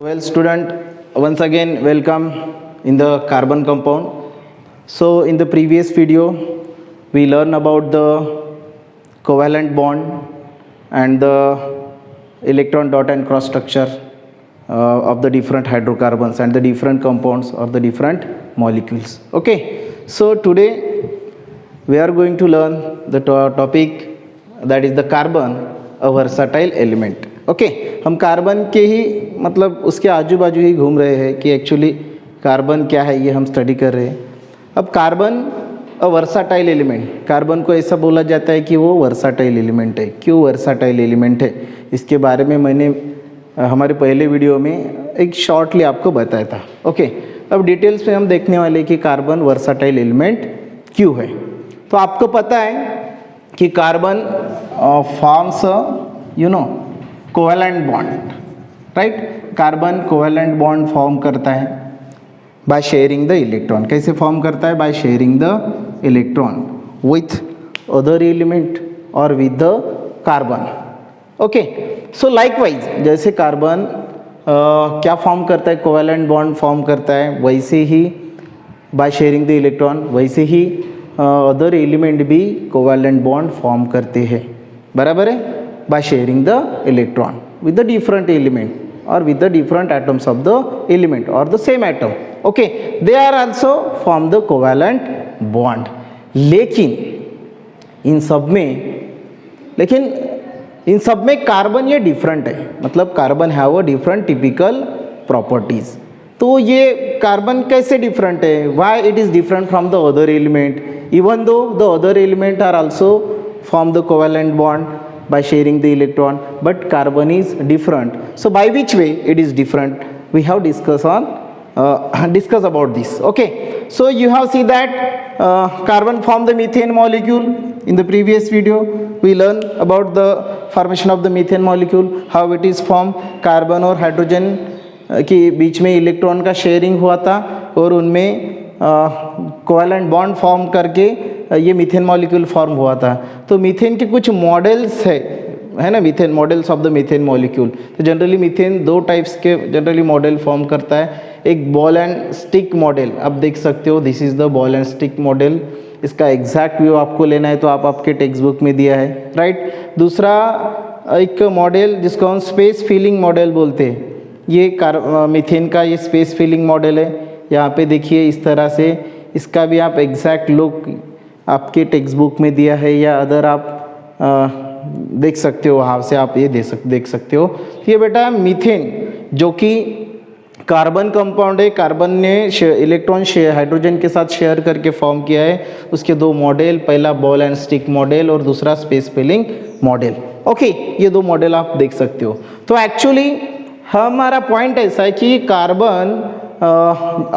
Well, student, once again welcome in the carbon compound. So, in the previous video, we learned about the covalent bond and the electron dot and cross structure of the different hydrocarbons and the different compounds or the different molecules. Okay, so today we are going to learn the topic that is the carbon, a versatile element. Okay हम carbon के ही मतलब उसके आजू बाजू ही घूम रहे हैं कि एक्चुअली कार्बन क्या है ये हम स्टडी कर रहे हैं. अब carbon a versatile element, carbon को ऐसा बोला जाता है कि वो वर्साटाइल एलिमेंट है. क्यों वर्साटाइल एलिमेंट है इसके बारे में मैंने हमारे पहले वीडियो में एक शॉर्टली आपको बताया था. ओके, अब डिटेल्स में हम देखने वाले कि कार्बन वर्साटाइल एलिमेंट क्यों है. तो आपको पता है कि carbon forms covalent bond, right. Carbon covalent bond form करता है बाय शेयरिंग द इलेक्ट्रॉन. कैसे फॉर्म करता है? By sharing the electron with other element और with the carbon. Okay, so likewise जैसे कार्बन क्या फॉर्म करता है? कोवेलेंट बॉन्ड फॉर्म करता है. वैसे ही बाय शेयरिंग द इलेक्ट्रॉन वैसे ही अदर एलिमेंट भी कोवेलेंट बॉन्ड फॉर्म करते हैं. बराबर है? by sharing the electron with the different element or with the different atoms of the element or the same atom. Okay, they are also form the covalent bond. लेकिन इन सब में carbon ये different है. मतलब carbon have a different typical properties. तो ये carbon कैसे different है? Why it is different from the other element even though the other element are also form the covalent bond by sharing the electron, but carbon is different. So by which way it is different? We have discuss about this. Okay, so you have seen that carbon form the methane molecule. In the previous video we learned about the formation of the methane molecule, how it is formed. Carbon और hydrogen के बीच में electron का sharing हुआ था और उनमें covalent bond form करके ये मीथेन मॉलिक्यूल फॉर्म हुआ था. तो मीथेन के कुछ मॉडल्स है ना, methane models of the methane molecule. तो जनरली मीथेन दो टाइप्स के जनरली मॉडल फॉर्म करता है. एक बॉल एंड स्टिक मॉडल आप देख सकते हो. This is the ball and stick model. इसका एग्जैक्ट व्यू आपको लेना है तो आप आपके टेक्स्ट बुक में दिया है, राइट. दूसरा एक मॉडल जिसको हम स्पेस फिलिंग मॉडल बोलते हैं. ये मीथेन का ये स्पेस फिलिंग मॉडल है. यहाँ पे देखिए इस तरह से. इसका भी आप एग्जैक्ट लुक आपके टेक्स्ट बुक में दिया है या अदर आप देख सकते हो, वहाँ से आप ये देख सकते हो. ये बेटा मीथेन जो कि कार्बन कंपाउंड है, कार्बन ने इलेक्ट्रॉन हाइड्रोजन के साथ शेयर करके फॉर्म किया है. उसके दो मॉडल, पहला बॉल एंड स्टिक मॉडल और दूसरा स्पेस फिलिंग मॉडल. ओके, ये दो मॉडल आप देख सकते हो. तो एक्चुअली हमारा पॉइंट ऐसा है कि कार्बन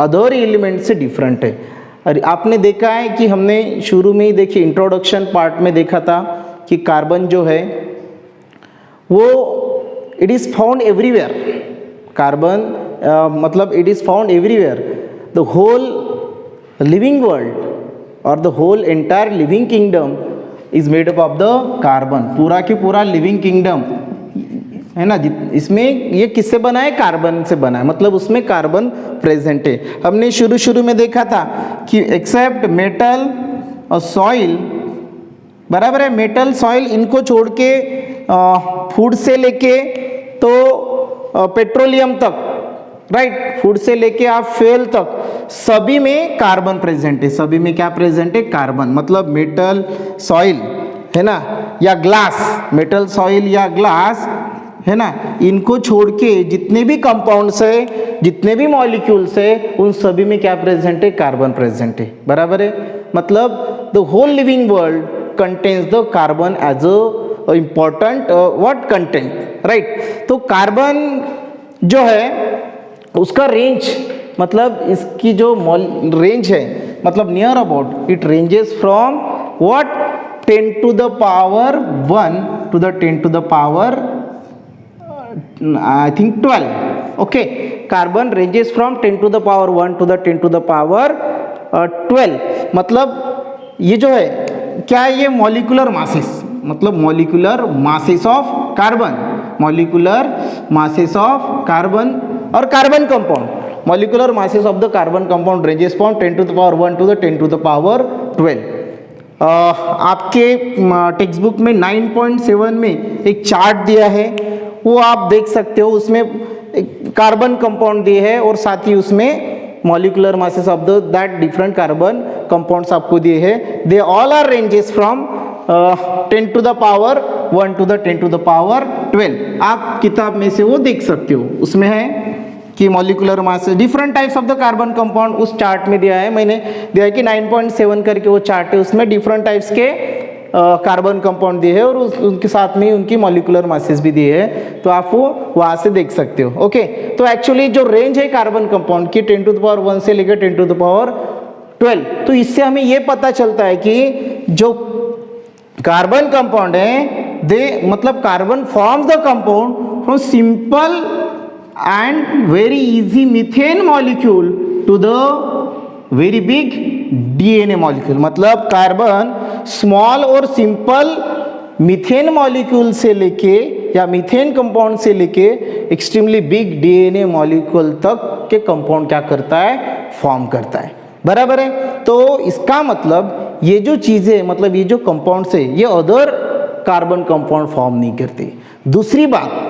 अदर एलिमेंट से डिफरेंट है. और आपने देखा है कि हमने शुरू में ही देखिए इंट्रोडक्शन पार्ट में देखा था कि कार्बन जो है वो it is found everywhere. Carbon मतलब it is found everywhere. The whole living world और the whole entire living kingdom is made up of the carbon. पूरा के पूरा लिविंग किंगडम है ना, इसमें ये किससे बना है? कार्बन से बना है. मतलब उसमें कार्बन प्रेजेंट है. हमने शुरू में देखा था कि एक्सेप्ट मेटल और सॉइल, बराबर है, मेटल सॉइल इनको छोड़ के फूड से लेके तो पेट्रोलियम तक, राइट, फूड से लेके आप फ्यूल तक सभी में कार्बन प्रेजेंट है. सभी में क्या प्रेजेंट है? कार्बन. मतलब मेटल सॉइल है ना या ग्लास, मेटल सॉइल या ग्लास है ना, इनको छोड़ के जितने भी कंपाउंड्स है, जितने भी मॉलिक्यूल्स है, उन सभी में क्या प्रेजेंट है? कार्बन प्रेजेंट है. बराबर है. मतलब the whole living world contains the carbon as a important what content, right. तो कार्बन जो है उसका रेंज, मतलब इसकी जो रेंज है, मतलब near about it ranges from what 10 to the power 1 to the 10 to the power I think 12. Okay, carbon ranges from 10 to the power 1 to the 10 to the power 12. मतलब ये जो है क्या है? ये मॉलिक्यूलर मासेस, मतलब molecular masses of carbon, molecular masses of carbon और carbon compound molecular masses of the carbon compound ranges from 10 to the power 1 to the 10 to the power 12। आपके टेक्स्ट बुक में 9.7 में एक चार्ट दिया है, वो आप देख सकते हो। उसमें कार्बन कंपाउंड दिए है और साथ ही उसमें molecular masses of the that different carbon compounds आपको दिए हैं। They all are ranges from 10 to the power 1 to the 10 to the power 12। आप किताब में से वो देख सकते हो, उसमें है कि molecular mass different types of the carbon compound उस चार्ट में दिया है। मैंने दिया है कि 9.7 करके वो चार्ट है, उसमें डिफरेंट टाइप्स के कार्बन कंपाउंड दिए है और उनके साथ में उनकी मॉलिक्यूलर मासेस भी दिए है, तो आप वो वहाँ से देख सकते हो। ओके, तो एक्चुअली जो रेंज है कार्बन कंपाउंड की 10 to the power 1 से लेकर 10 to the power 12, तो इससे हमें ये पता चलता है कि जो कार्बन कंपाउंड है दे मतलब carbon forms the compound from simple and very easy methane molecule to the very big DNA molecule. मतलब कार्बन स्मॉल और सिंपल मीथेन मॉलिक्यूल से लेके या मीथेन कंपाउंड से लेके एक्सट्रीमली बिग डीएनए मॉलिक्यूल तक के कंपाउंड क्या करता है, फॉर्म करता है। बराबर है। तो इसका मतलब ये जो चीज़ें मतलब ये जो कंपाउंड्स है ये अदर कार्बन कंपाउंड फॉर्म नहीं करते। दूसरी बात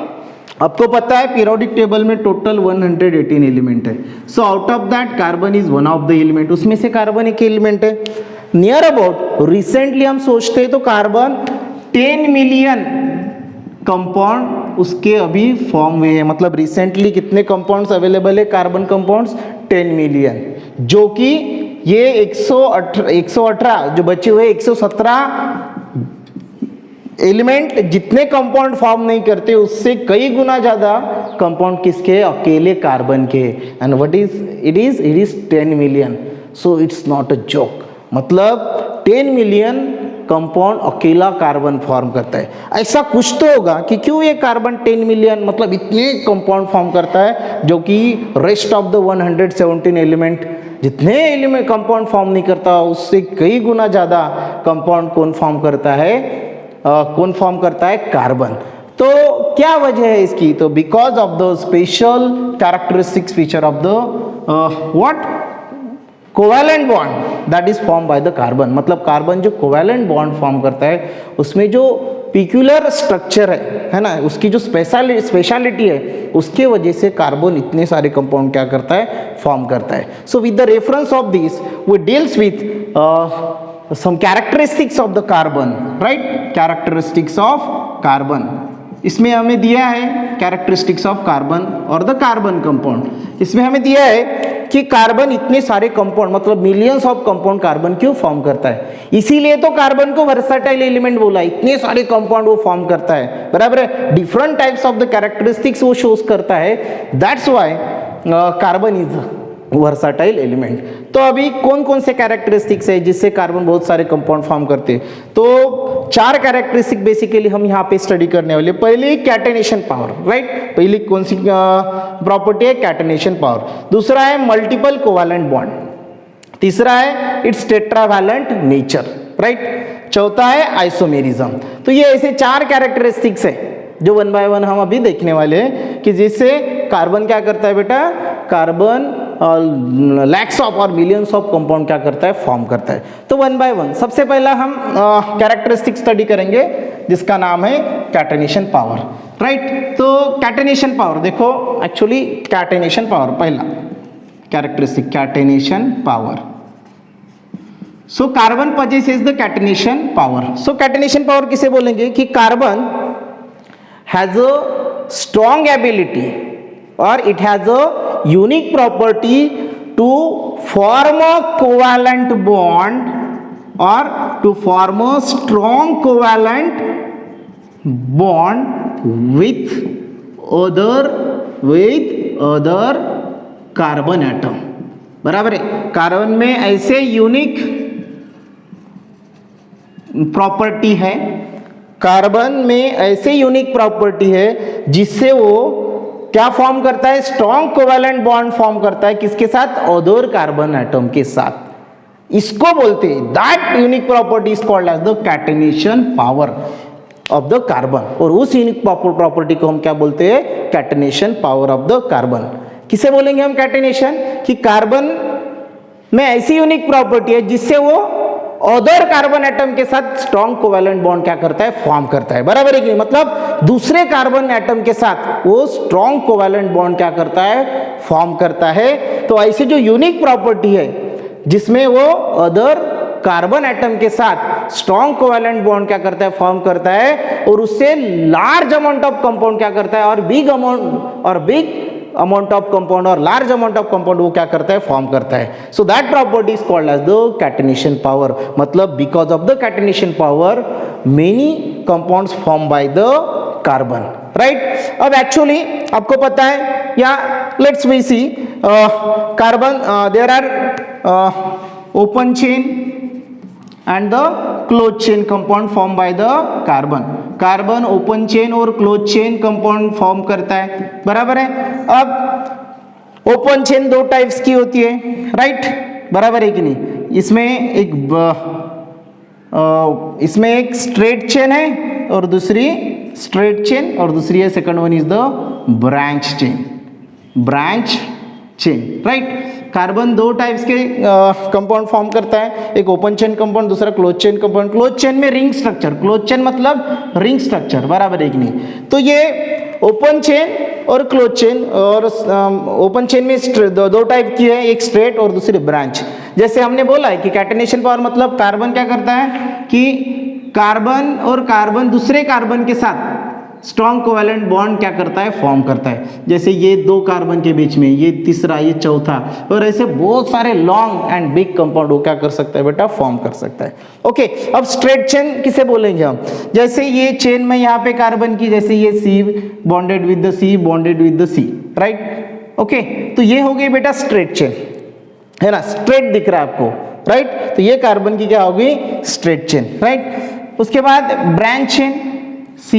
आपको पता है पीरियोडिक टेबल में टोटल 118 एलिमेंट है। So out of that carbon is one of the element, उसमें से कार्बन एक एलिमेंट है। नियर अबाउट रिसेंटली हम सोचते हैं तो कार्बन 10 मिलियन कंपाउंड उसके अभी फॉर्म हुए हैं। मतलब रिसेंटली कितने कंपाउंड्स अवेलेबल है कार्बन कंपाउंड्स 10 मिलियन, जो कि ये 118 जो बचे हुए 117 एलिमेंट जितने कंपाउंड फॉर्म नहीं करते उससे कई गुना ज्यादा कंपाउंड किसके, अकेले कार्बन के। And what is it is 10 million. So it's not a joke. मतलब 10 मिलियन कंपाउंड अकेला कार्बन फॉर्म करता है। ऐसा कुछ तो होगा कि क्यों ये कार्बन 10 मिलियन मतलब इतने कंपाउंड फॉर्म करता है, जो कि रेस्ट ऑफ द 117 एलिमेंट जितने एलिमेंट कंपाउंड फॉर्म नहीं करता उससे कई गुना ज़्यादा कंपाउंड कौन फॉर्म करता है, कौन फॉर्म करता है, कार्बन। तो क्या वजह है इसकी, तो because of the special characteristics feature of the what covalent bond that is form by the carbon. मतलब कार्बन जो कोवैलेंट बॉन्ड फॉर्म करता है उसमें जो पिक्यूलर स्ट्रक्चर है ना, उसकी जो स्पेशलिटी है उसके वजह से कार्बन इतने सारे कंपाउंड क्या करता है, फॉर्म करता है। So with the reference of this we deals with some characteristics of the carbon, right? Characteristics of carbon इसमें हमें दिया है characteristics of carbon और the carbon compound। इसमें हमें दिया है कि कार्बन इतने सारे कंपाउंड मतलब मिलियंस ऑफ कंपाउंड कार्बन क्यों फॉर्म करता है, इसीलिए तो कार्बन को वर्सेटाइल एलिमेंट बोला। इतने सारे कंपाउंड वो फॉर्म करता है, बराबर है। Different types of the characteristics वो शोज करता है, that's why carbon is versatile element. तो अभी कौन कौन से कैरेक्टरिस्टिक्स है जिससे कार्बन बहुत सारे कंपाउंड फॉर्म करते हैं, तो 4 कैरेक्टरिस्टिक बेसिकली हम यहाँ पे स्टडी करने वाले। पहली कैटेनेशन पावर, राइट, पहली कौन सी प्रॉपर्टी है, कैटेनेशन पावर। दूसरा है मल्टीपल कोवैलेंट बॉन्ड। तीसरा है इट्स टेट्रावैलेंट नेचर, राइट। चौथा है आइसोमेरिज्म। तो ये ऐसे 4 कैरेक्टरिस्टिक्स है जो 1 बाय 1 हम अभी देखने वाले हैं कि जिससे कार्बन क्या करता है बेटा, कार्बन लैक्स ऑफ और मिलियंस ऑफ कंपाउंड क्या करता है, फॉर्म करता है। तो 1 बाय 1 सबसे पहला हम कैरेक्टरिस्टिक स्टडी करेंगे जिसका नाम है कैटेनेशन पावर, राइट। तो कैटेनेशन पावर देखो, एक्चुअली कैटेनेशन पावर पहला characteristic catenation power. So carbon possesses the catenation power. So catenation power किसे बोलेंगे कि carbon has a strong ability और it has a unique property to form a covalent bond or to form a strong covalent bond with other carbon atom। बराबर है। Carbon में ऐसे unique property है, carbon में ऐसे यूनिक प्रॉपर्टी है जिससे वो क्या फॉर्म करता है, स्ट्रॉन्ग कोवैलेंट बॉन्ड फॉर्म करता है किसके साथ, अदर कार्बन एटम के साथ। इसको बोलते हैं that unique property is called as the catenation power of the carbon. और उस यूनिक प्रॉपर्टी को हम क्या बोलते हैं, catenation power of the carbon. किसे बोलेंगे हम कैटेनेशन? कि कार्बन में ऐसी यूनिक प्रॉपर्टी है जिससे वो अदर कार्बन एटम के साथ स्ट्रॉन्ग कोवैलेंट बॉन्ड क्या करता है? फॉर्म करता है। बराबर है कि नहीं? मतलब दूसरे कार्बन एटम के साथ वो स्ट्रॉन्ग कोवैलेंट बॉन्ड क्या करता है? फॉर्म करता है। तो ऐसी जो यूनिक प्रॉपर्टी है जिसमें वो अदर कार्बन एटम के साथ स्ट्रॉन्ग कोवैलेंट बॉन्ड क्या करता है? फॉर्म करता है, और उससे लार्ज अमाउंट ऑफ कंपाउंड क्या करता है? और बिग अमाउंट ऑफ कंपाउंड और लार्ज अमाउंट ऑफ कंपाउंड वो क्या करता है? फॉर्म करता है। So that property is called as the catenation power. मतलब because of the catenation power many compounds form by the carbon, right? अब एक्चुअली आपको पता है, या let's we see carbon there are open chain and the closed chain compound formed by the carbon. Carbon open chain और close chain compound form करता है। बराबर है? अब ओपन चेन दो टाइप्स की होती है, राइट? बराबर है कि नहीं? इसमें एक स्ट्रेट चेन है और दूसरी स्ट्रेट चेन, और दूसरी है second one is the branch chain, right? Carbon दो टाइप्स के कंपाउंड फॉर्म करता है, एक ओपन चेन कंपाउंड, दूसरा close chain compound. Close chain में रिंग स्ट्रक्चर, क्लोज चेन मतलब रिंग स्ट्रक्चर, बराबर है कि नहीं? तो ये ओपन चेन और क्लोज चेन, और ओपन चेन में दो टाइप की है, एक स्ट्रेट और दूसरी ब्रांच। जैसे हमने बोला है कि कैटेनेशन पावर मतलब कार्बन क्या करता है कि कार्बन और कार्बन दूसरे कार्बन के साथ स्ट्रॉन्ग कोवैलेंट बॉन्ड क्या करता है? फॉर्म करता है। जैसे ये दो कार्बन के बीच में, ये तीसरा, ये चौथा, और ऐसे बहुत सारे लॉन्ग एंड बिग कंपाउंड वो क्या कर सकता है बेटा? फॉर्म कर सकता है। ओके, अब स्ट्रेट चेन किसे बोलेंगे हम? जैसे ये चेन में यहाँ पे कार्बन की, जैसे ये C bonded with the C, bonded with the C, right? Okay, तो ये हो गई बेटा स्ट्रेट चेन, है ना? स्ट्रेट दिख रहा है आपको, राइट? तो ये कार्बन की क्या होगी? Straight chain, right? उसके बाद branch chain, C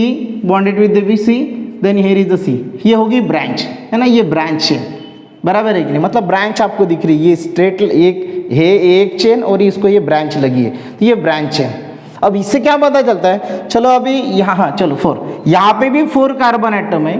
bonded with the C, then here is the C, ये होगी ब्रांच, है ना? ये ब्रांच चेन, बराबर है कि नहीं? मतलब ब्रांच आपको दिख रही है, ये स्ट्रेट एक चेन और इसको ये ब्रांच लगी है, तो ये ब्रांच चेन। अब इससे क्या पता चलता है? चलो अभी यहाँ, चलो 4, यहाँ पे भी 4 कार्बन एटम है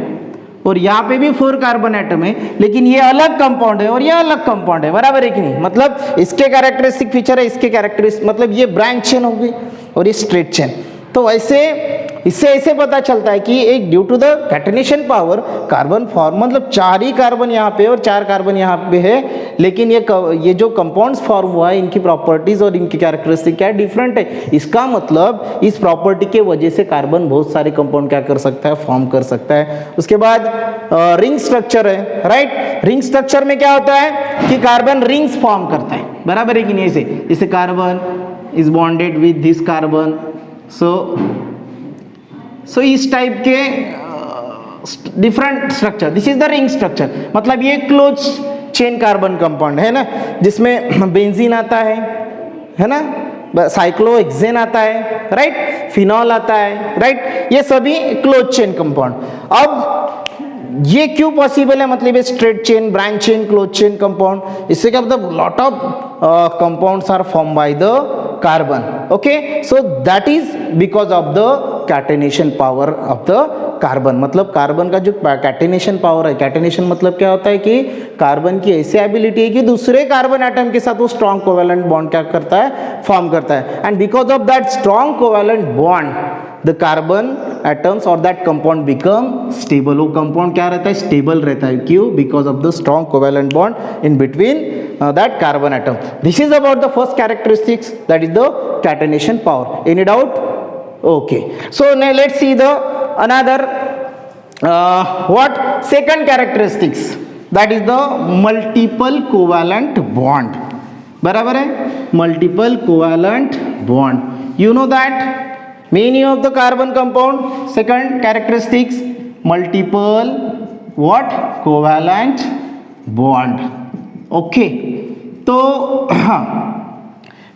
और यहाँ पे भी 4 कार्बन एटम है, लेकिन ये अलग कंपाउंड है और ये अलग कंपाउंड है, बराबर है कि नहीं? मतलब इसके कैरेक्टरिस्टिक फीचर है, इसके कैरेक्टरिस्टिक, मतलब ये ब्रांच चेन हो गई और ये स्ट्रेट चेन। तो इससे ऐसे पता चलता है कि एक due to the catenation power carbon form, मतलब 4 ही कार्बन यहाँ पे और 4 कार्बन यहाँ पे है, लेकिन ये जो कंपाउंड्स फॉर्म हुआ है इनकी प्रॉपर्टीज और इनकी कैरेक्टरिस्टिक क्या डिफरेंट है। इसका मतलब इस प्रॉपर्टी के वजह से कार्बन बहुत सारे कंपाउंड क्या कर सकता है? फॉर्म कर सकता है। उसके बाद रिंग स्ट्रक्चर है, राइट? रिंग स्ट्रक्चर में क्या होता है कि कार्बन रिंग्स फॉर्म करता है, बराबर है कि नहीं? जैसे carbon is bonded with this carbon, so इस टाइप के different structure, this is the ring structure. मतलब ये क्लोज चेन कार्बन कंपाउंड है ना, जिसमें बेंजीन आता है ना, साइक्लोहेक्सेन आता है, राइट? फिनॉल आता है, राइट? ये सभी क्लोज चेन कंपाउंड। अब ये क्यों पॉसिबल है? मतलब ये straight chain, branch chain, close chain compound, इससे क्या मतलब lot of compounds are form by the carbon. Okay, so that is because of the catenation power of the carbon. मतलब कार्बन का जो कैटेनेशन पावर है, कैटेनेशन मतलब क्या होता है कि कार्बन की ऐसी एबिलिटी है कि दूसरे कार्बन एटम के साथ वो स्ट्रॉन्ग कोवैलेंट बॉन्ड क्या करता है? फॉर्म करता है। And because of that strong covalent bond the carbon atoms और दैट कंपाउंड बिकम स्टेबल। वो कंपाउंड क्या रहता है? स्टेबल रहता है। क्यों? Because of the strong covalent bond in between that carbon atom. This is about the first characteristics, that is the catenation power. Any doubt? Okay, so now let's see the another what second characteristics, that is the multiple covalent bond. बराबर है? multiple covalent bond. You know that many of the carbon compound, second characteristics, multiple what? Covalent bond. Okay, तो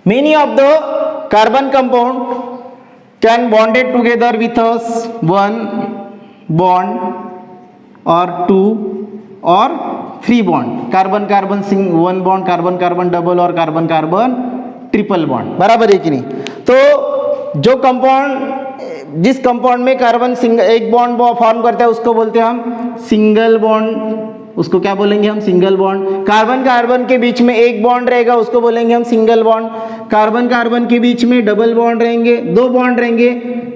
many of the carbon compound can bonded together with us 1 bond और 2 और 3 bond, carbon carbon 1 bond, carbon carbon double और carbon carbon triple bond, बराबर है कि नहीं? तो जो कंपाउंड, जिस कंपाउंड में कार्बन एक बॉन्ड फॉर्म करता है उसको बोलते हैं हम सिंगल बॉन्ड उसको क्या बोलेंगे हम, सिंगल बॉन्ड। कार्बन कार्बन के बीच में एक बॉन्ड रहेगा, उसको बोलेंगे हम सिंगल बॉन्ड। कार्बन कार्बन के बीच में डबल बॉन्ड रहेंगे, दो बॉन्ड रहेंगे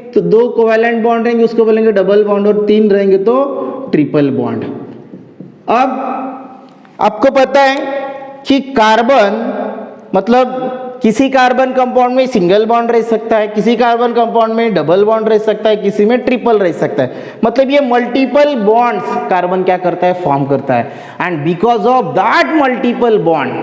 तो दो कोवैलेंट बॉन्ड रहेंगे, उसको बोलेंगे डबल बॉन्ड, और तीन रहेंगे तो ट्रिपल बॉन्ड। अब आपको पता है कि कार्बन मतलब किसी कार्बन कंपाउंड में सिंगल बॉन्ड रह सकता है, किसी कार्बन कंपाउंड में डबल बॉन्ड रह सकता है, किसी में ट्रिपल रह सकता है। मतलब ये मल्टीपल बॉन्ड्स कार्बन क्या करता है, फॉर्म करता है। And because of that multiple bond,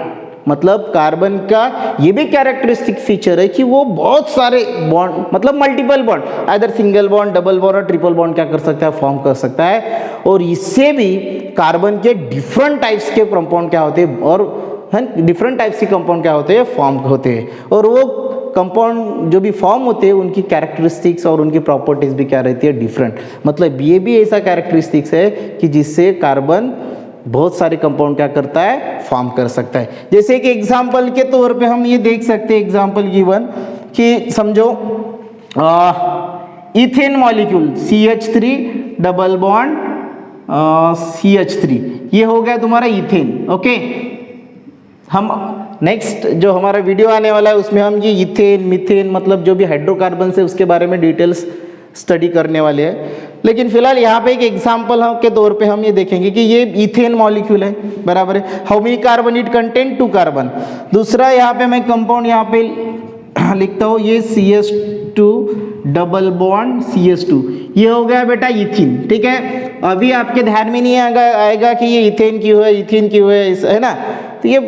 मतलब कार्बन का ये भी कैरेक्टरिस्टिक फीचर है कि वो बहुत सारे बॉन्ड, मतलब multiple bond, either single bond, double bond और ट्रिपल बॉन्ड क्या कर सकता है, फॉर्म कर सकता है। और इससे भी कार्बन के डिफरेंट टाइप्स के कंपाउंड क्या होते हैं, और डिफरेंट टाइप्स के कंपाउंड क्या होते हैं, फॉर्म होते हैं। और वो कंपाउंड जो भी फॉर्म होते हैं उनकी कैरेक्टरिस्टिक्स और उनकी प्रॉपर्टीज भी क्या रहती है, डिफरेंट। मतलब ये भी ऐसा कैरेक्टरिस्टिक्स है कि जिससे कार्बन बहुत सारे कंपाउंड क्या करता है, फॉर्म कर सकता है। जैसे कि एग्जाम्पल के तौर पे हम ये देख सकते हैं, एग्जाम्पल गिवन कि समझो ethane molecule CH3 double bond CH3, ये हो गया तुम्हारा इथेन। ओके, हम नेक्स्ट जो हमारा वीडियो आने वाला है उसमें हम ये इथेन, मीथेन, मतलब जो भी हाइड्रोकार्बन है उसके बारे में डिटेल्स स्टडी करने वाले हैं। लेकिन फिलहाल यहाँ पे एक एग्जांपल के तौर पे हम ये देखेंगे कि ये इथेन मॉलिक्यूल है, बराबर है। How many carbon it contain, 2 carbon. दूसरा यहाँ पे मैं कंपाउंड यहाँ पे लिखता हूँ, ये CH2 डबल बॉन्ड CH2, ये हो गया बेटा इथीन। ठीक है, अभी आपके ध्यान में नहीं आएगा कि ये इथेन क्यों है, इथीन क्यों है ना। तो ये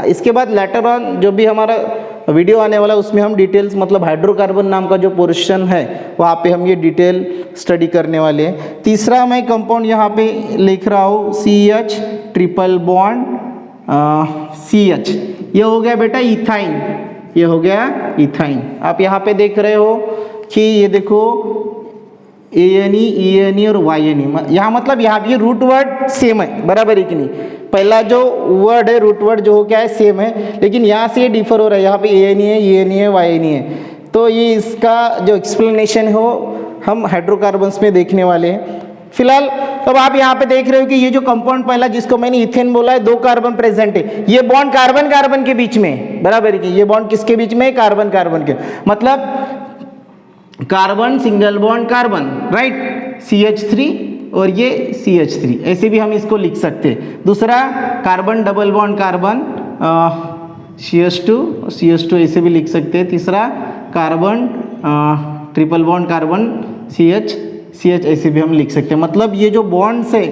इसके बाद लेटर ऑन जो भी हमारा वीडियो आने वाला है उसमें हम डिटेल्स, मतलब हाइड्रोकार्बन नाम का जो पोर्शन है वहाँ पे हम ये डिटेल स्टडी करने वाले हैं। तीसरा मैं कंपाउंड यहाँ पे लिख रहा हूँ CH ट्रिपल बॉन्ड CH, ये हो गया बेटा इथाइन, ये हो गया इथाइन। आप यहाँ पे देख रहे हो कि ये देखो ANE, ENE और YNE, यहाँ मतलब यहाँ पे रूट वर्ड सेम है, बराबर है कि नहीं। पहला जो वर्ड है रूट वर्ड जो हो क्या है, सेम है, लेकिन यहाँ से ये डिफर हो रहा है, यहाँ पे ANE है, ENE है, YNE है। तो ये इसका जो एक्सप्लेनेशन हो हम हाइड्रोकार्बन्स में देखने वाले हैं। फिलहाल अब आप यहाँ पे देख रहे हो कि ये जो कंपाउंड पहला जिसको मैंने इथेन बोला है, 2 कार्बन प्रेजेंट है, ये बॉन्ड कार्बन कार्बन के बीच में, बराबर है कि ये बॉन्ड किसके बीच में, कार्बन कार्बन के, मतलब carbon single bond carbon, right, CH3 और ये CH3, ऐसे भी हम इसको लिख सकते हैं। दूसरा carbon double bond carbon CH2 ऐसे भी लिख सकते हैं। तीसरा carbon triple bond carbon CH ऐसे भी हम लिख सकते हैं। मतलब ये जो बॉन्ड्स है,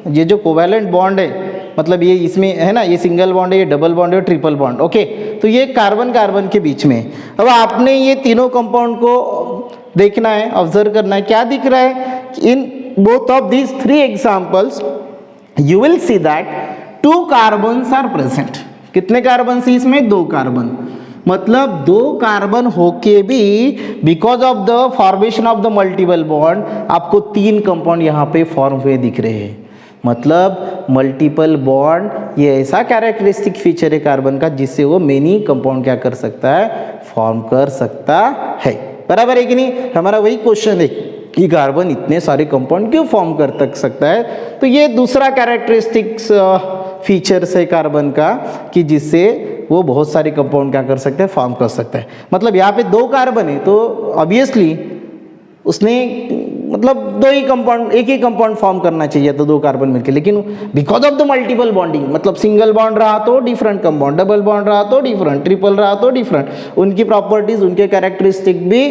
ये जो कोवैलेंट बॉन्ड है, मतलब ये इसमें है ना, ये सिंगल बॉन्ड है, ये डबल बॉन्ड है, ट्रिपल बॉन्ड। ओके, तो ये कार्बन कार्बन के बीच में। अब आपने ये तीनों कंपाउंड को देखना है, ऑब्जर्व करना है, क्या दिख रहा है। In both of these 3 examples you will see that 2 carbons are present. कितने कार्बन है इसमें, 2 कार्बन। मतलब 2 कार्बन होके भी because of the formation of the multiple bond आपको 3 कंपाउंड यहाँ पे फॉर्म हुए दिख रहे हैं। मतलब मल्टीपल बॉन्ड ये ऐसा कैरेक्टरिस्टिक फीचर है कार्बन का जिससे वो मेनी कंपाउंड क्या कर सकता है, फॉर्म कर सकता है, बराबर है कि नहीं। हमारा वही क्वेश्चन है कि कार्बन इतने सारे कंपाउंड क्यों फॉर्म कर सकता है। तो ये दूसरा कैरेक्टरिस्टिक्स फीचर्स है कार्बन का कि जिससे वो बहुत सारे कंपाउंड क्या कर सकते हैं, फॉर्म कर सकता है। मतलब यहाँ पे 2 कार्बन है तो ऑब्वियसली उसने मतलब 2 ही कंपाउंड, एक ही कंपाउंड फॉर्म करना चाहिए तो 2 कार्बन मिलकर, लेकिन because of the multiple bonding, मतलब सिंगल बॉन्ड रहा तो डिफरेंट कंपाउंड, डबल बॉन्ड रहा तो डिफरेंट, ट्रिपल रहा तो डिफरेंट, उनकी प्रॉपर्टीज, उनके कैरेक्टरिस्टिक भी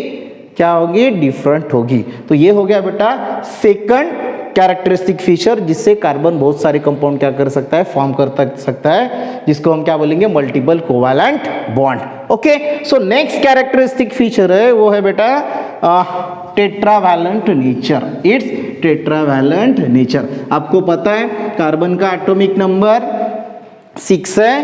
क्या होगी, डिफरेंट होगी। तो ये हो गया बेटा सेकंड कैरेक्टरिस्टिक फीचर जिससे कार्बन बहुत सारे कंपाउंड क्या कर सकता है, फॉर्म कर सकता है, जिसको हम क्या बोलेंगे, multiple covalent bond. Okay, so next characteristic feature है वो है बेटा tetravalent nature. It's tetravalent nature. आपको पता है कार्बन का एटॉमिक नंबर 6 है,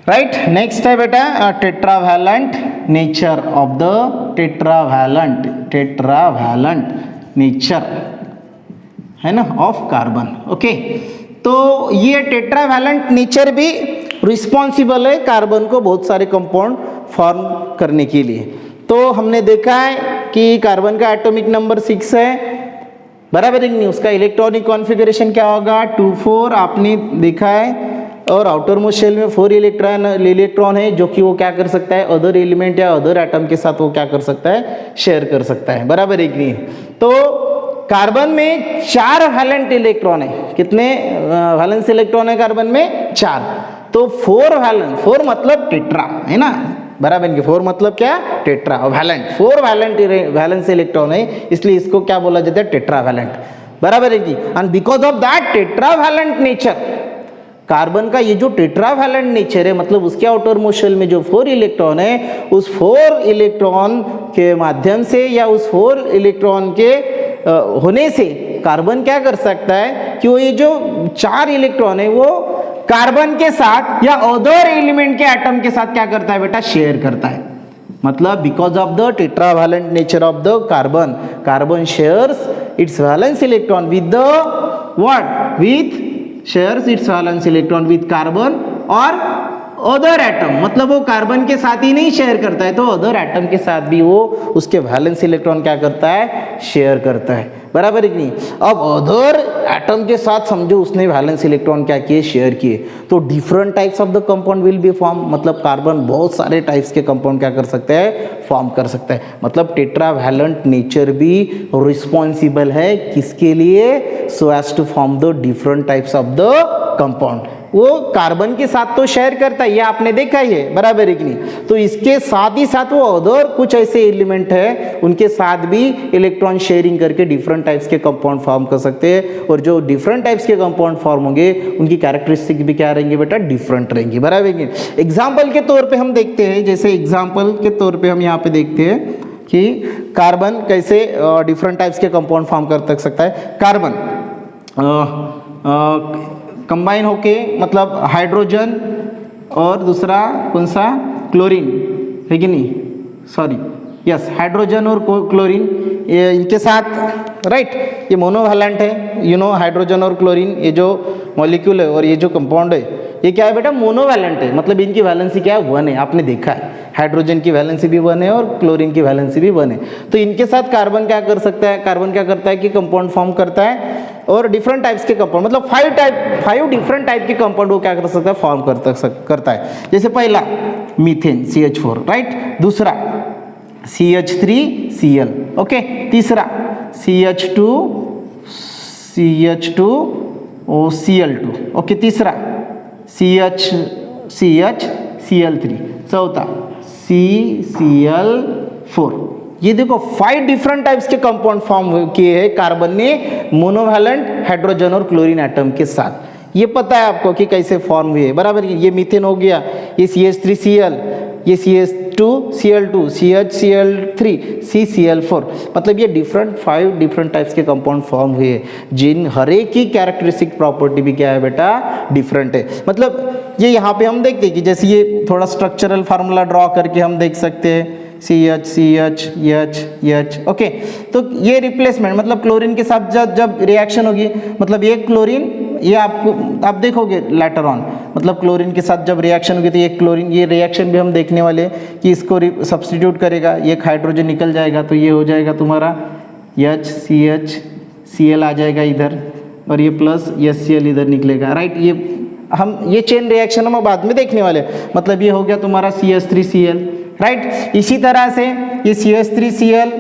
राइट। नेक्स्ट है बेटा tetravalent nature of the tetravalent nature है ना ऑफ कार्बन। ओके, तो ये टेट्रावैलेंट नेचर भी रिस्पॉन्सिबल है कार्बन को बहुत सारे कंपाउंड फॉर्म करने के लिए। तो हमने देखा है कि कार्बन का एटॉमिक नंबर 6 है, बराबर है कि नहीं। उसका इलेक्ट्रॉनिक कॉन्फ़िगरेशन क्या होगा, 2 4 आपने देखा है, और आउटर मोस्ट शेल में 4 इलेक्ट्रॉन है, जो कि वो क्या कर सकता है, अदर एलिमेंट या अदर एटम के साथ वो क्या कर सकता है, शेयर कर सकता है, बराबर है कि नहीं। तो कार्बन में 4 वैलेंट इलेक्ट्रॉन है, कितने वैलेंस इलेक्ट्रॉन है कार्बन में, 4। तो 4 वैलेंट, 4 मतलब टेट्रा है ना, बराबर है कि 4 मतलब क्या, टेट्रा, और वैलेंट 4 वैलेंस इलेक्ट्रॉन है, इसलिए इसको क्या बोला जाता है, टेट्रा वैलेंट, बराबर है कि। And because of that tetravalent nature, carbon का ये जो टेट्रावैलेंट नेचर है, मतलब उसके आउटर मोस्ट शेल में जो 4 इलेक्ट्रॉन है, उस 4 इलेक्ट्रॉन के माध्यम से या उस 4 इलेक्ट्रॉन के होने से कार्बन क्या कर सकता है कि वो ये जो 4 इलेक्ट्रॉन है वो कार्बन के साथ या अदर एलिमेंट के एटम के साथ क्या करता है बेटा, शेयर करता है। मतलब because of the tetravalent nature of the carbon, carbon shares it's valence electron with the what, with shares it's valence electron with carbon और अदर एटम, मतलब वो कार्बन के साथ ही नहीं शेयर करता है, तो अदर एटम के साथ भी वो उसके वैलेंस इलेक्ट्रॉन क्या करता है, शेयर करता है, बराबर है कि नहीं। अब अदर एटम के साथ समझो उसने वैलेंस इलेक्ट्रॉन क्या किए, शेयर किए, तो different types of the compound will be form, मतलब कार्बन बहुत सारे टाइप्स के कंपाउंड क्या कर सकता है, फॉर्म कर सकता है। मतलब टेट्रावैलेंट नेचर भी रिस्पॉन्सिबल है किसके लिए, so as to form the different types of the compound. वो कार्बन के साथ तो शेयर करता है, ये आपने देखा ही है, बराबर है कि नहीं। तो इसके साथ ही साथ वो अदर कुछ ऐसे एलिमेंट है उनके साथ भी इलेक्ट्रॉन शेयरिंग करके डिफरेंट टाइप्स के कंपाउंड फॉर्म कर सकते हैं, और जो डिफरेंट टाइप्स के कंपाउंड फॉर्म होंगे उनकी कैरेक्टरिस्टिक भी क्या रहेंगे बेटा, डिफरेंट रहेंगी, बराबर है कि नहीं। एग्जाम्पल के तौर पर हम देखते हैं, जैसे एग्जाम्पल के तौर पर हम यहाँ पे देखते हैं कि कार्बन कैसे डिफरेंट टाइप्स के कंपाउंड फॉर्म कर सकता है। कार्बन कंबाइन होके, मतलब हाइड्रोजन और दूसरा कौन सा, क्लोरीन है कि नहीं, सॉरी यस, हाइड्रोजन और क्लोरीन, ये इनके साथ राइट, ये मोनोवैलेंट है, यू नो, हाइड्रोजन और क्लोरीन ये जो मॉलिक्यूल है और ये जो कंपाउंड है ये क्या है बेटा, मोनोवैलेंट है, मतलब इनकी वैलेंसी क्या है, 1 है, आपने देखा है, हाइड्रोजन की वैलेंसी भी 1 है और क्लोरीन की वैलेंसी भी 1 है। तो इनके साथ कार्बन क्या कर सकता है, कार्बन क्या करता है कि कंपाउंड फॉर्म करता है, और डिफरेंट टाइप्स के कंपाउंड, मतलब 5 डिफरेंट टाइप के कंपाउंड वो क्या कर सकता है, फॉर्म करता है। जैसे पहला मीथेन CH4 राइट, दूसरा CH3Cl, ओके, तीसरा CH2Cl2, ओके, तीसरा CH3, चौथा CCl4। ये देखो 5 डिफरेंट टाइप्स के कंपाउंड फॉर्म किए हैं कार्बन ने मोनोवैलेंट हाइड्रोजन और क्लोरीन एटम के साथ। ये पता है आपको कि कैसे फॉर्म हुए, बराबर। ये मीथेन हो गया, ये CH3Cl, ये CH2Cl2, CHCl3, CCl4, मतलब ये 5 डिफरेंट टाइप्स के कंपाउंड फॉर्म हुए, जिन हर एक की कैरेक्टरिस्टिक प्रॉपर्टी भी क्या है बेटा, डिफरेंट है। मतलब ये यहाँ पे हम देखते हैं कि जैसे ये थोड़ा स्ट्रक्चरल फार्मूला ड्रॉ करके हम देख सकते हैं, CH, ओके। तो ये रिप्लेसमेंट, मतलब क्लोरीन के साथ जब रिएक्शन होगी, मतलब ये क्लोरीन, ये आप देखोगे लेटर ऑन, मतलब क्लोरीन के साथ जब रिएक्शन होगी तो ये क्लोरीन, ये रिएक्शन भी हम देखने वाले कि इसको सब्स्टिट्यूट करेगा, ये हाइड्रोजन निकल जाएगा, तो ये हो जाएगा तुम्हारा HCl आ जाएगा इधर, और ये प्लस HCl इधर निकलेगा, राइट। ये चेन रिएक्शन हम बाद में देखने वाले, मतलब ये हो गया तुम्हारा CH3Cl, राइट। इसी तरह से ये CH3Cl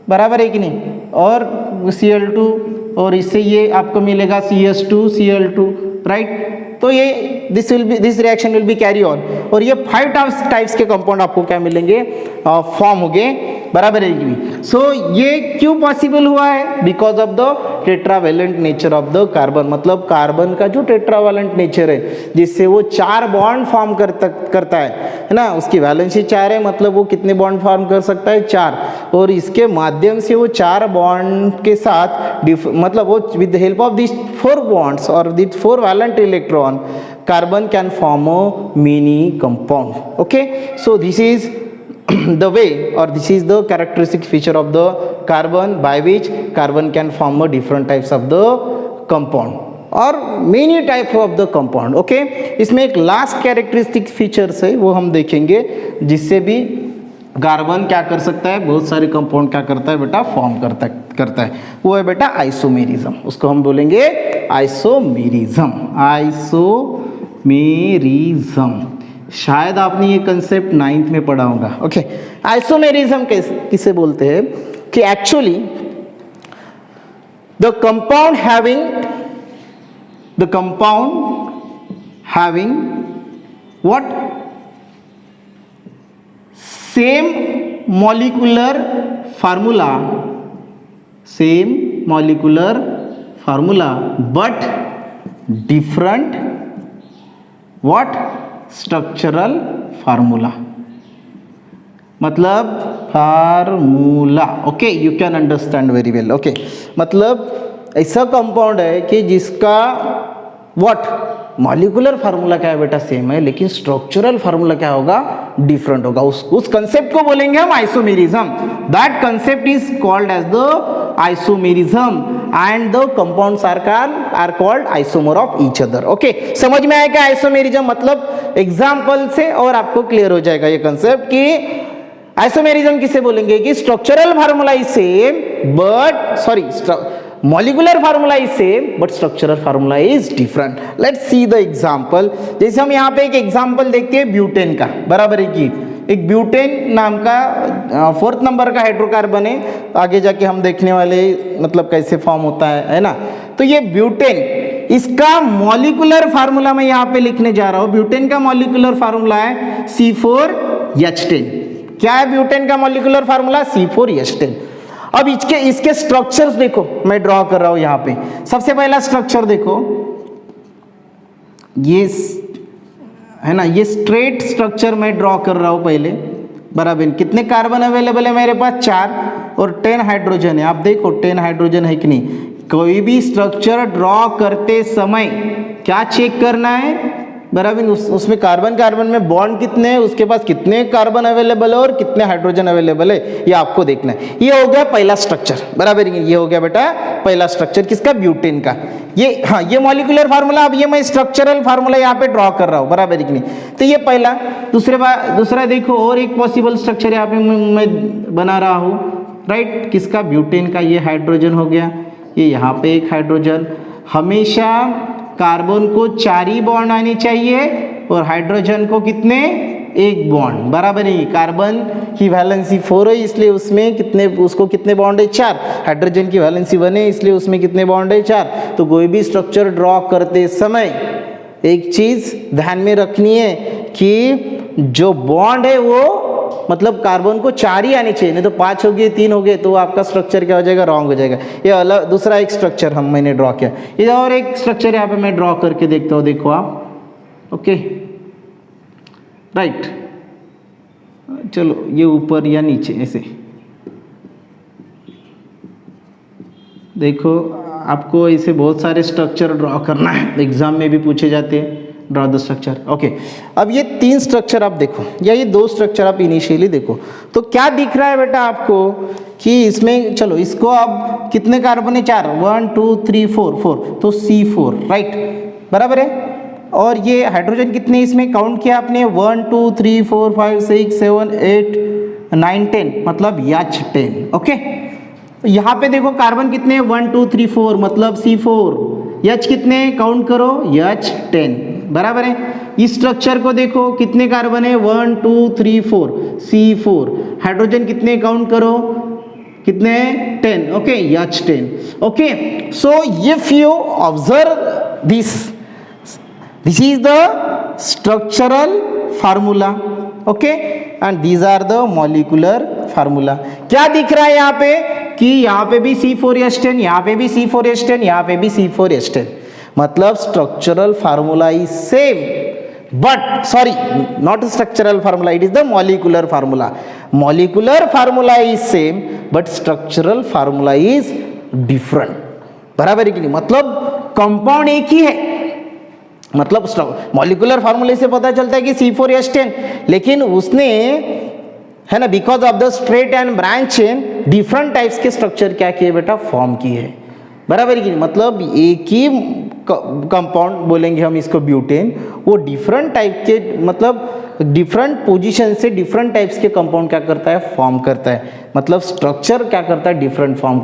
बराबर है कि नहीं, और Cl2, और इससे ये आपको मिलेगा CH2Cl2, राइट। तो ये this reaction will be carry on, और ये 5 टाइप्स के कंपाउंड आपको क्या मिलेंगे, फॉर्म होंगे, बराबर है कि नहीं। सो ये क्यों पॉसिबल हुआ है, because of the tetravalent nature of the carbon, मतलब कार्बन का जो टेट्रावैलेंट नेचर है जिससे वो 4 बॉन्ड फॉर्म करता है ना, उसकी वैलेंसी 4 है, मतलब वो कितने बॉन्ड फॉर्म कर सकता है, 4, और इसके माध्यम से वो 4 बॉन्ड के साथ मतलब वो with the help of this 4 bonds और this 4 valent electron, carbon can form a mini compound, okay. So this is the way, or this is the characteristic feature of the carbon by which carbon can form a different types of the compound और many type of the compound, okay. इसमें एक last characteristic features है वो हम देखेंगे, जिससे भी carbon क्या कर सकता है, बहुत सारे कंपाउंड क्या करता है बेटा, फॉर्म करता है, वो है बेटा आइसोमेरिज्म। उसको हम बोलेंगे आइसोमेरिज्म। आइसोमेरिज्म शायद आपने ये कंसेप्ट 9th में पढ़ा होगा। ओके, आइसोमेरिज्म किसे बोलते हैं कि actually the compound having what same molecular formula but different what structural formula, मतलब formula. Okay, you can understand very well. Okay, मतलब ऐसा कंपाउंड है कि जिसका व्हाट मॉलिक्यूलर फार्मूला क्या है बेटा, सेम है, लेकिन स्ट्रक्चरल फार्मूला क्या होगा, डिफरेंट होगा। उस कंसेप्ट को बोलेंगे हम isomerism. That concept is called as the isomerism and the compounds are called isomer of each other. Okay, समझ में आएगा आइसोमेरिज्म मतलब एग्जांपल से, और आपको क्लियर हो जाएगा ये कंसेप्ट कि आइसोमेरिज्म किसे बोलेंगे कि structural formula is same but molecular formula is same but structural formula is different. Let's see the example. जैसे हम यहाँ पे एक एग्जाम्पल देखते हैं ब्यूटेन का, बराबर है कि एक ब्यूटेन नाम का 4th नंबर का हाइड्रोकार्बन है, आगे जाके हम देखने वाले मतलब कैसे फॉर्म होता है ना। तो ये ब्यूटेन, इसका मॉलिक्यूलर फार्मूला मैं यहाँ पे लिखने जा रहा हूँ। ब्यूटेन का मॉलिक्यूलर फार्मूला है C4H10। क्या है ब्यूटेन का मॉलिक्यूलर फार्मूला, C4H10। अब इसके स्ट्रक्चर्स देखो, मैं ड्रॉ कर रहा हूं यहां पे। सबसे पहला स्ट्रक्चर देखो, ये है ना, ये स्ट्रेट स्ट्रक्चर मैं ड्रॉ कर रहा हूं पहले, बराबर। कितने कार्बन अवेलेबल है मेरे पास, 4, और 10 हाइड्रोजन है। आप देखो 10 हाइड्रोजन है कि नहीं। कोई भी स्ट्रक्चर ड्रॉ करते समय क्या चेक करना है, बराबर, उसमें कार्बन में बॉन्ड कितने हैं, उसके पास कितने कार्बन अवेलेबल है और कितने हाइड्रोजन अवेलेबल है, ये आपको देखना है। ये हो गया पहला स्ट्रक्चर, बराबर। ये हो गया बेटा पहला स्ट्रक्चर किसका, ब्यूटेन का। ये हाँ, ये मॉलिक्यूलर फार्मूला। अब ये मैं स्ट्रक्चरल फार्मूला यहाँ पे ड्रॉ कर रहा हूँ, बराबर कि नहीं। तो ये पहला। दूसरा देखो, और एक पॉसिबल स्ट्रक्चर यहाँ पे मैं बना रहा हूँ, राइट, किसका, ब्यूटेन का। ये हाइड्रोजन हो गया, ये यहाँ पे एक हाइड्रोजन। हमेशा कार्बन को 4 ही बॉन्ड आने चाहिए और हाइड्रोजन को कितने, 1 बॉन्ड, बराबर है। कार्बन की वैलेंसी 4 है, इसलिए उसमें उसको कितने बॉन्ड है, 4। हाइड्रोजन की वैलेंसी 1 है, इसलिए उसमें कितने बॉन्ड है, 4। तो कोई भी स्ट्रक्चर ड्रॉ करते समय एक चीज ध्यान में रखनी है कि जो बॉन्ड है वो मतलब कार्बन को 4 ही आने चाहिए, नहीं तो 5 हो गए, 3 हो गए, तो आपका स्ट्रक्चर क्या हो जाएगा, रॉन्ग हो जाएगा। ये अलग दूसरा एक स्ट्रक्चर मैंने ड्रॉ किया। ये और एक स्ट्रक्चर यहाँ पे मैं ड्रॉ करके देखता हूँ, देखो आप। ओके, राइट, चलो ये ऊपर या नीचे ऐसे देखो। आपको ऐसे बहुत सारे स्ट्रक्चर ड्रॉ करना है, एग्जाम में भी पूछे जाते हैं, ड्रॉ द स्ट्रक्चर। ओके, अब ये 3 स्ट्रक्चर आप देखो, या ये 2 स्ट्रक्चर आप इनिशियली देखो, तो क्या दिख रहा है बेटा आपको कि इसमें, चलो इसको अब कितने कार्बन है, 4, 1 2 3 4, तो C4, राइट, बराबर है। और ये हाइड्रोजन कितने इसमें काउंट किया आपने, 1 2 3 4 5 6 7 8 9 10, मतलब H10। ओके, यहाँ पे देखो कार्बन कितने, 1 2 3 4, मतलब C4। H कितने काउंट करो, H10, बराबर है। इस स्ट्रक्चर को देखो कितने कार्बन है, 1 2 3 4, C4। हाइड्रोजन कितने काउंट करो, कितने, 10। Okay, H10। Okay, so if you observe this is the structural formula, okay, and these are the molecular formula. क्या दिख रहा है यहाँ पे कि यहाँ पे भी C4H10, यहाँ पे भी C4H10, यहाँ पे भी C4H10, मतलब structural formula is same but not structural formula, it is the molecular formula. Molecular formula is same but structural formula is different. बराबर है कि नहीं, मतलब कंपाउंड एक ही है, मतलब मॉलिक्यूलर फार्मूले से पता चलता है कि C4H10, लेकिन उसने है ना because of the straight and branch chain different types के स्ट्रक्चर क्या किए बेटा, फॉर्म किए है. बराबर है कि नहीं, मतलब एक ही कंपाउंड बोलेंगे हम इसको ब्यूटेन, वो डिफरेंट टाइप के मतलब डिफरेंट पोजीशन से डिफरेंट टाइप्स के कंपाउंड क्या करता है, फॉर्म करता है। मतलब स्ट्रक्चर क्या करता है, डिफरेंट फॉर्म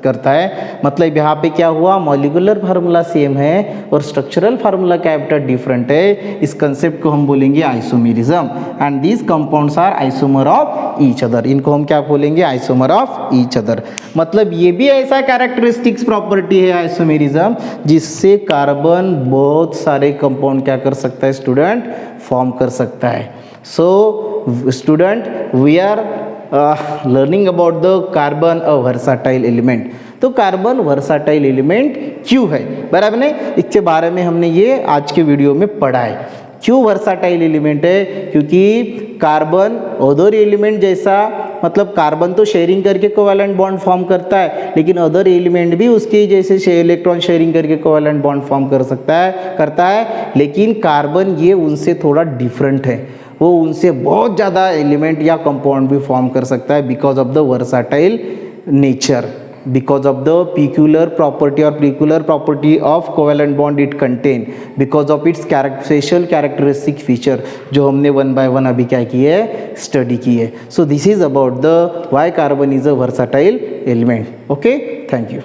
करता है। मतलब यहाँ पे क्या हुआ, मॉलिक्यूलर फार्मूला सेम है और स्ट्रक्चरल फार्मूला क्या है, डिफरेंट है। इस कंसेप्ट को हम बोलेंगे isomerism, and these compounds are isomer of each other. इनको हम क्या बोलेंगे, आइसोमर ऑफ ईच अदर। मतलब ये भी ऐसा कैरेक्टरिस्टिक्स प्रॉपर्टी है आइसोमेरिज्म, जिससे कार्बन बहुत सारे कंपाउंड क्या कर सकता है स्टूडेंट, फॉर्म कर सकता है। So student, we are learning about the carbon a versatile element. तो कार्बन वर्साटाइल एलिमेंट क्यों है, बराबर नहीं, इसके बारे में हमने ये आज के वीडियो में पढ़ा है। क्यों वर्साटाइल एलिमेंट है, क्योंकि कार्बन अदर एलिमेंट जैसा, मतलब कार्बन तो शेयरिंग करके कोवैलेंट बॉन्ड फॉर्म करता है, लेकिन अदर एलिमेंट भी उसके जैसे इलेक्ट्रॉन शेयरिंग करके कोवैलेंट बॉन्ड फॉर्म करता है, लेकिन कार्बन ये उनसे थोड़ा डिफरेंट है। वो उनसे बहुत ज़्यादा एलिमेंट या कंपाउंड भी फॉर्म कर सकता है because of the versatile nature, because of the peculiar property of covalent bond it contain, because of its special characteristic feature जो हमने 1 by 1 अभी क्या की है, स्टडी की है। So this is about the why carbon is a versatile element. Okay, thank you.